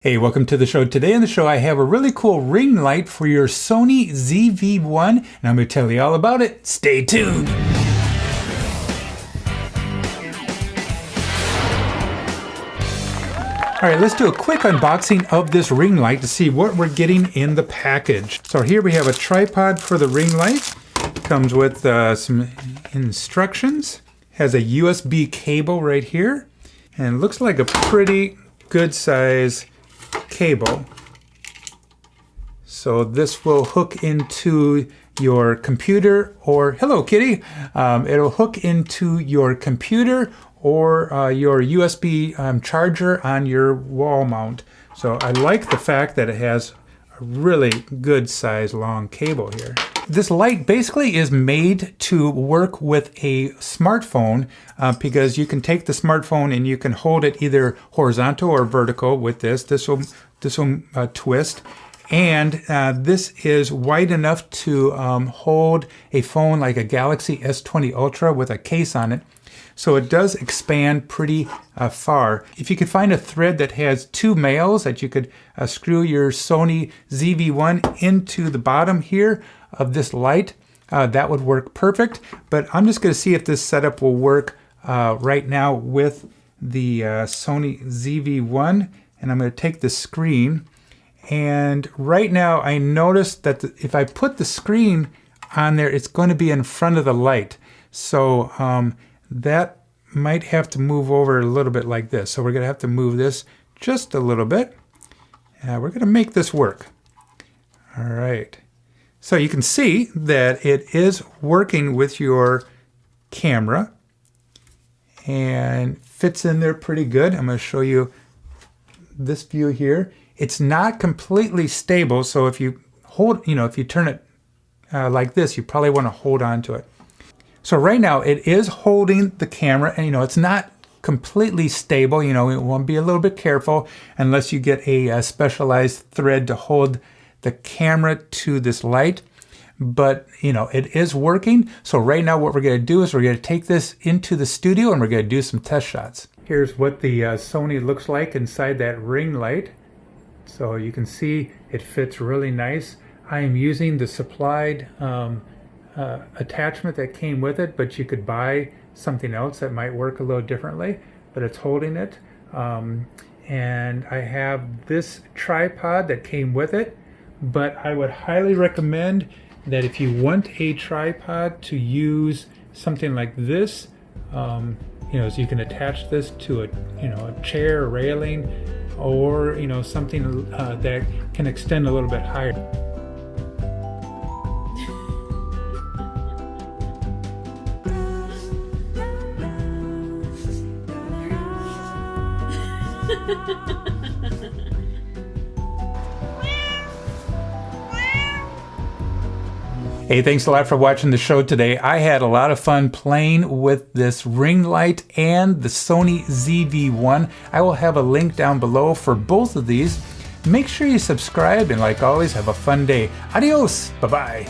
Hey, welcome to the show. Today on the show I have a really cool ring light for your Sony ZV-1 and I'm going to tell you all about it. Stay tuned! Alright, let's do a quick unboxing of this ring light to see what we're getting in the package. So here we have a tripod for the ring light. Comes with some instructions. Has a USB cable right here. And it looks like a pretty good size cable. So this will hook into your computer or, hello kitty, it'll hook into your computer or your USB charger on your wall mount. So I like the fact that it has a really good size long cable here. This light basically is made to work with a smartphone because you can take the smartphone and you can hold it either horizontal or vertical with this. This will twist. And this is wide enough to hold a phone like a Galaxy S20 Ultra with a case on it. So it does expand pretty far. If you could find a thread that has two males that you could screw your Sony ZV-1 into the bottom here of this light, that would work perfect. But I'm just going to see if this setup will work right now with the Sony ZV-1. And I'm going to take the screen. And right now I noticed that if I put the screen on there, it's going to be in front of the light. So that might have to move over a little bit like this. So we're going to have to move this just a little bit. We're going to make this work. All right. So you can see that it is working with your camera and fits in there pretty good. I'm going to show you this view here. It's not completely stable, so if you hold, if you turn it like this, you probably want to hold on to it. So right now it is holding the camera, and it's not completely stable. You want to be a little bit careful unless you get a specialized thread to hold the camera to this light. But it is working. So right now what we're going to do is we're going to take this into the studio and we're going to do some test shots. Here's what the Sony looks like inside that ring light. So you can see it fits really nice. I am using the supplied attachment that came with it, but you could buy something else that might work a little differently, but it's holding it. And I have this tripod that came with it, but I would highly recommend that if you want a tripod to use something like this, so you can attach this to a chair, a railing, or something that can extend a little bit higher. Hey, thanks a lot for watching the show today. I had a lot of fun playing with this ring light and the Sony ZV-1. I will have a link down below for both of these. Make sure you subscribe and, like always, have a fun day. Adios. Bye-bye.